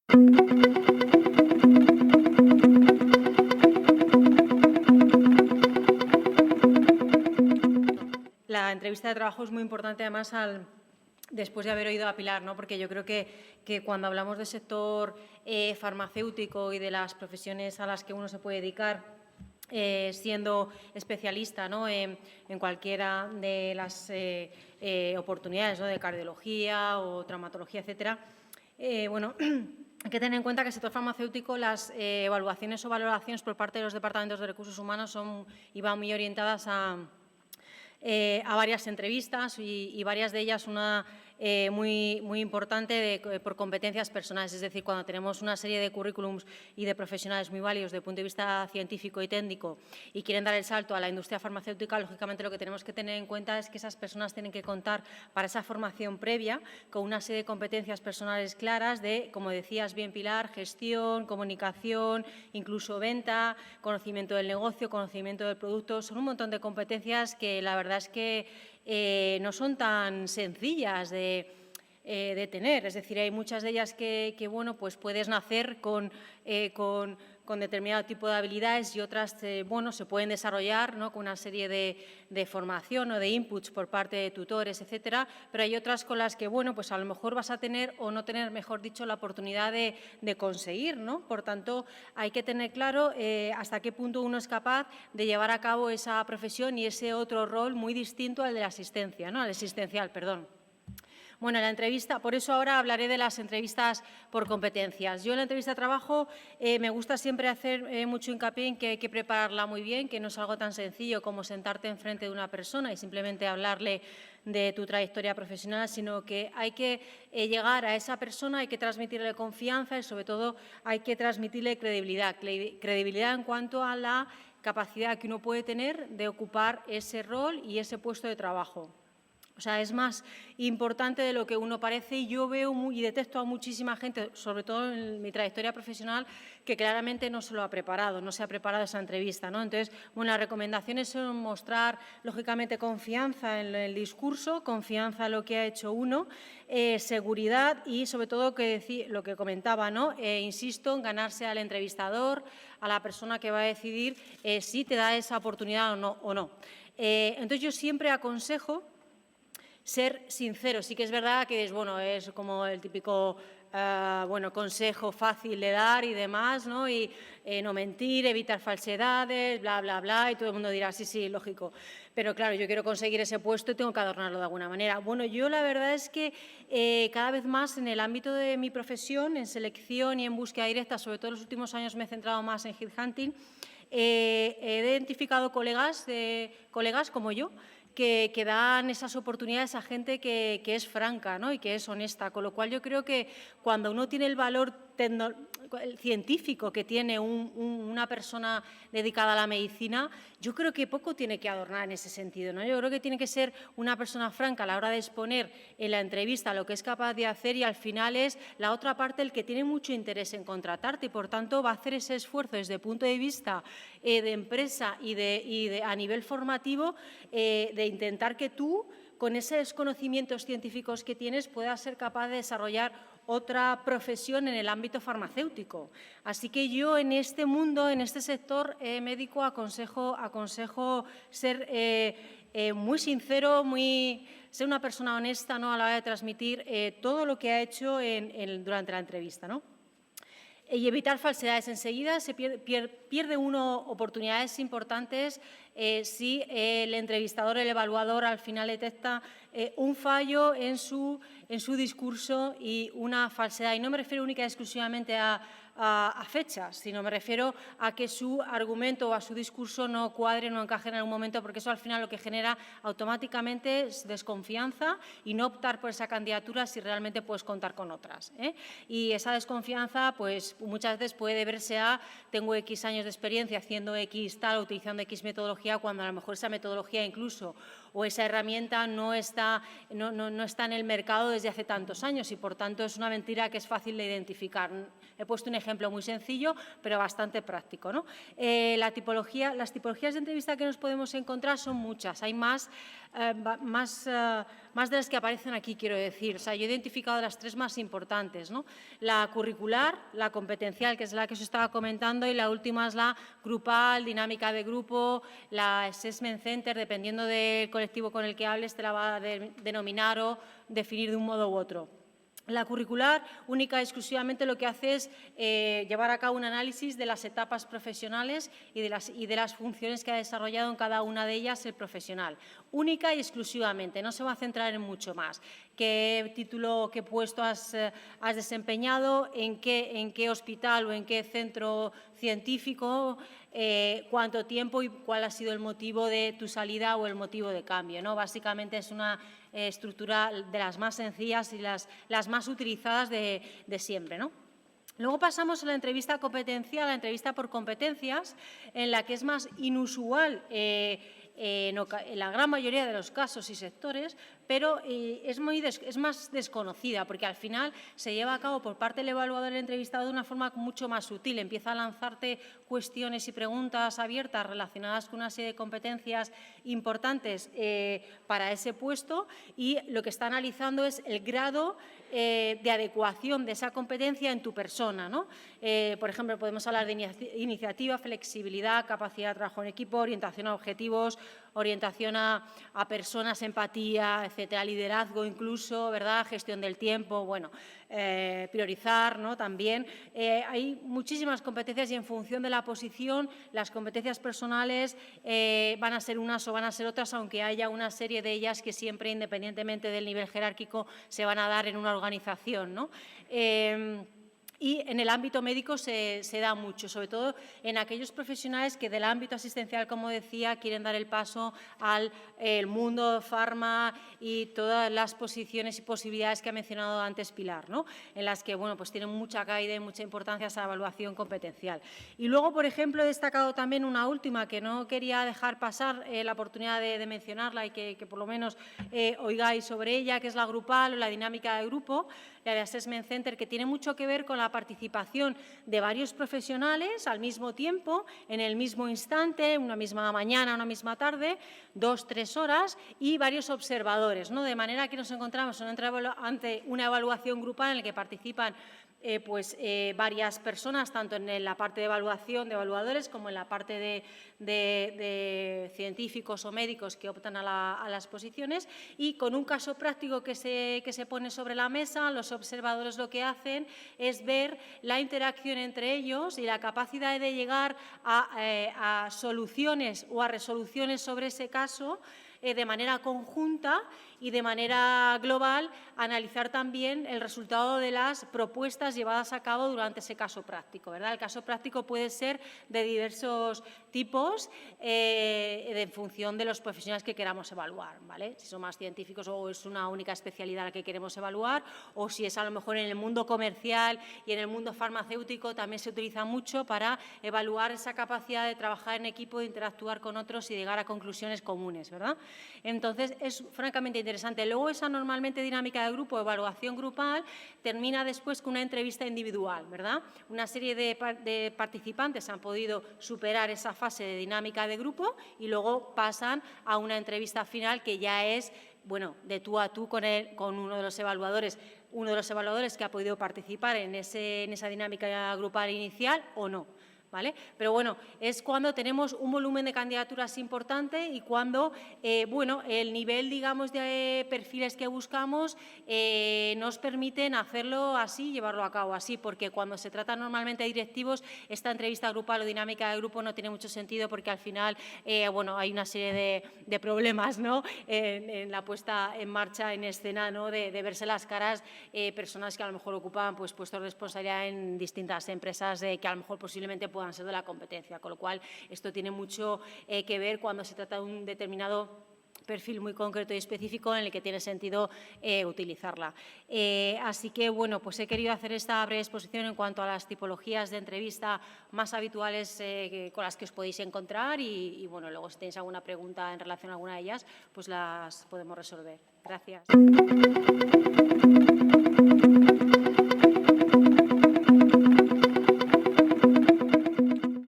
La entrevista de trabajo es muy importante, además, después de haber oído a Pilar, ¿no? Porque yo creo que cuando hablamos del sector farmacéutico y de las profesiones a las que uno se puede dedicar, siendo especialista, ¿no? en cualquiera de las oportunidades, ¿no? De cardiología o traumatología, etcétera, bueno, hay que tener en cuenta que el sector farmacéutico, las evaluaciones o valoraciones por parte de los departamentos de recursos humanos van muy orientadas a varias entrevistas y varias de ellas una muy importante por competencias personales. Es decir, cuando tenemos una serie de currículums y de profesionales muy válidos desde el punto de vista científico y técnico y quieren dar el salto a la industria farmacéutica, lógicamente lo que tenemos que tener en cuenta es que esas personas tienen que contar para esa formación previa con una serie de competencias personales claras de, como decías bien Pilar, gestión, comunicación, incluso venta, conocimiento del negocio, conocimiento del producto. Son un montón de competencias que la verdad es que no son tan sencillas de tener. Es decir, hay muchas de ellas que bueno, pues puedes nacer con determinado tipo de habilidades y otras, bueno, se pueden desarrollar, ¿no? Con una serie de formación o de inputs por parte de tutores, etcétera, pero hay otras con las que, bueno, pues a lo mejor vas a tener o no tener, mejor dicho, la oportunidad de conseguir, ¿no? Por tanto, hay que tener claro hasta qué punto uno es capaz de llevar a cabo esa profesión y ese otro rol muy distinto al de la asistencia, ¿no? Al asistencial, perdón. Bueno, la entrevista, por eso ahora hablaré de las entrevistas por competencias. Yo en la entrevista de trabajo me gusta siempre hacer mucho hincapié en que hay que prepararla muy bien, que no es algo tan sencillo como sentarte enfrente de una persona y simplemente hablarle de tu trayectoria profesional, sino que hay que llegar a esa persona, hay que transmitirle confianza y, sobre todo, hay que transmitirle credibilidad. Credibilidad en cuanto a la capacidad que uno puede tener de ocupar ese rol y ese puesto de trabajo. O sea, es más importante de lo que uno parece y yo veo y detecto a muchísima gente, sobre todo en mi trayectoria profesional, que claramente no se lo ha preparado, no se ha preparado esa entrevista, ¿no? Entonces, bueno, las recomendaciones son mostrar, lógicamente, confianza en el discurso, confianza en lo que ha hecho uno, seguridad y, sobre todo, lo que comentaba, ¿no? Insisto en ganarse al entrevistador, a la persona que va a decidir si te da esa oportunidad o no. Entonces, yo siempre aconsejo ser sincero. Sí que es verdad que es como el típico consejo fácil de dar y demás, ¿no? Y no mentir, evitar falsedades, bla, bla, bla, y todo el mundo dirá, sí, sí, lógico. Pero claro, yo quiero conseguir ese puesto y tengo que adornarlo de alguna manera. Bueno, yo la verdad es que cada vez más en el ámbito de mi profesión, en selección y en búsqueda directa, sobre todo en los últimos años me he centrado más en headhunting, he identificado colegas como yo, que dan esas oportunidades a gente que es franca, ¿no? Y que es honesta, con lo cual yo creo que cuando uno tiene el valor científico que tiene una persona dedicada a la medicina, yo creo que poco tiene que adornar en ese sentido, ¿no? Yo creo que tiene que ser una persona franca a la hora de exponer en la entrevista lo que es capaz de hacer y al final es la otra parte el que tiene mucho interés en contratarte y por tanto va a hacer ese esfuerzo desde el punto de vista de empresa y a nivel formativo de intentar que tú, con esos conocimientos científicos que tienes, puedas ser capaz de desarrollar otra profesión en el ámbito farmacéutico. Así que yo en este mundo, en este sector médico, aconsejo ser muy sincero, ser una persona honesta, ¿no? A la hora de transmitir todo lo que ha hecho durante la entrevista, ¿no? Y evitar falsedades. Enseguida se pierde uno oportunidades importantes si el entrevistador, el evaluador, al final detecta un fallo en su discurso y una falsedad. Y no me refiero única y exclusivamente a fechas, sino me refiero a que su argumento o a su discurso no cuadre, no encaje en algún momento, porque eso al final lo que genera automáticamente es desconfianza y no optar por esa candidatura si realmente puedes contar con otras, ¿eh? Y esa desconfianza, pues muchas veces puede deberse a tengo X años de experiencia haciendo X tal, utilizando X metodología, cuando a lo mejor esa metodología incluso o esa herramienta no está en el mercado desde hace tantos años y, por tanto, es una mentira que es fácil de identificar. He puesto un ejemplo muy sencillo, pero bastante práctico, ¿no? Las tipologías de entrevista que nos podemos encontrar son muchas. Hay más de las que aparecen aquí, quiero decir. O sea, yo he identificado las 3 más importantes, ¿no? La curricular, la competencial, que es la que os estaba comentando, y la última es la grupal, dinámica de grupo, la assessment center, dependiendo del colectivo con el que hables, te la va a denominar o definir de un modo u otro. La curricular, única y exclusivamente, lo que hace es llevar a cabo un análisis de las etapas profesionales y de las funciones que ha desarrollado en cada una de ellas el profesional. Única y exclusivamente, no se va a centrar en mucho más. ¿Qué título, qué puesto has desempeñado, en qué hospital o en qué centro científico, cuánto tiempo y cuál ha sido el motivo de tu salida o el motivo de cambio, ¿no? Básicamente es una estructura de las más sencillas y las más utilizadas de siempre, ¿no? Luego pasamos a la entrevista competencial, a la entrevista por competencias, en la que es más inusual en la gran mayoría de los casos y sectores, pero es más desconocida, porque al final se lleva a cabo por parte del evaluador del entrevistado de una forma mucho más sutil. Empieza a lanzarte cuestiones y preguntas abiertas relacionadas con una serie de competencias importantes para ese puesto, y lo que está analizando es el grado de adecuación de esa competencia en tu persona, ¿no? Por ejemplo, podemos hablar de iniciativa, flexibilidad, capacidad de trabajo en equipo, orientación a objetivos, orientación a personas, empatía, etcétera, liderazgo incluso, ¿verdad? Gestión del tiempo, bueno, priorizar, ¿no? También hay muchísimas competencias y en función de la posición, las competencias personales van a ser unas o van a ser otras, aunque haya una serie de ellas que siempre, independientemente del nivel jerárquico, se van a dar en una organización, ¿no? Y en el ámbito médico se da mucho, sobre todo en aquellos profesionales que del ámbito asistencial, como decía, quieren dar el paso al mundo farma y todas las posiciones y posibilidades que ha mencionado antes Pilar, ¿no? En las que, bueno, pues tienen mucha caída y mucha importancia esa evaluación competencial. Y luego, por ejemplo, he destacado también una última que no quería dejar pasar la oportunidad de mencionarla y que por lo menos oigáis sobre ella, que es la grupal o la dinámica de grupo, la de Assessment Center, que tiene mucho que ver con la participación de varios profesionales al mismo tiempo, en el mismo instante, una misma mañana, una misma tarde, 2-3 horas, y varios observadores, ¿no? De manera que nos encontramos ante una evaluación grupal en la que participan varias personas, tanto en la parte de evaluación de evaluadores como en la parte de científicos o médicos que optan a las posiciones, y con un caso práctico que se pone sobre la mesa, los observadores lo que hacen es ver la interacción entre ellos y la capacidad de llegar a soluciones o a resoluciones sobre ese caso de manera conjunta y de manera global, analizar también el resultado de las propuestas llevadas a cabo durante ese caso práctico, ¿verdad? El caso práctico puede ser de diversos tipos en función de los profesionales que queramos evaluar, ¿vale? Si son más científicos o es una única especialidad la que queremos evaluar, o si es a lo mejor en el mundo comercial y en el mundo farmacéutico también se utiliza mucho para evaluar esa capacidad de trabajar en equipo, de interactuar con otros y llegar a conclusiones comunes, ¿verdad? Entonces, es francamente interesante. Luego, esa normalmente dinámica de grupo, evaluación grupal, termina después con una entrevista individual, ¿verdad? Una serie de participantes han podido superar esa fase de dinámica de grupo y luego pasan a una entrevista final que ya es, bueno, de tú a tú con uno de los evaluadores que ha podido participar en esa dinámica grupal inicial o no. ¿Vale? Pero bueno, es cuando tenemos un volumen de candidaturas importante y cuando, el nivel, digamos, de perfiles que buscamos nos permiten hacerlo así, llevarlo a cabo así, porque cuando se trata normalmente de directivos, esta entrevista grupal o dinámica de grupo no tiene mucho sentido porque al final, hay una serie de problemas, ¿no? En la puesta en marcha, en escena, ¿no? De verse las caras personas que a lo mejor ocupan puestos de responsabilidad en distintas empresas que a lo mejor posiblemente puedan ser de la competencia, con lo cual esto tiene mucho que ver cuando se trata de un determinado perfil muy concreto y específico en el que tiene sentido utilizarla. Así que, bueno, pues he querido hacer esta breve exposición en cuanto a las tipologías de entrevista más habituales con las que os podéis encontrar y, bueno, luego si tenéis alguna pregunta en relación a alguna de ellas, pues las podemos resolver. Gracias.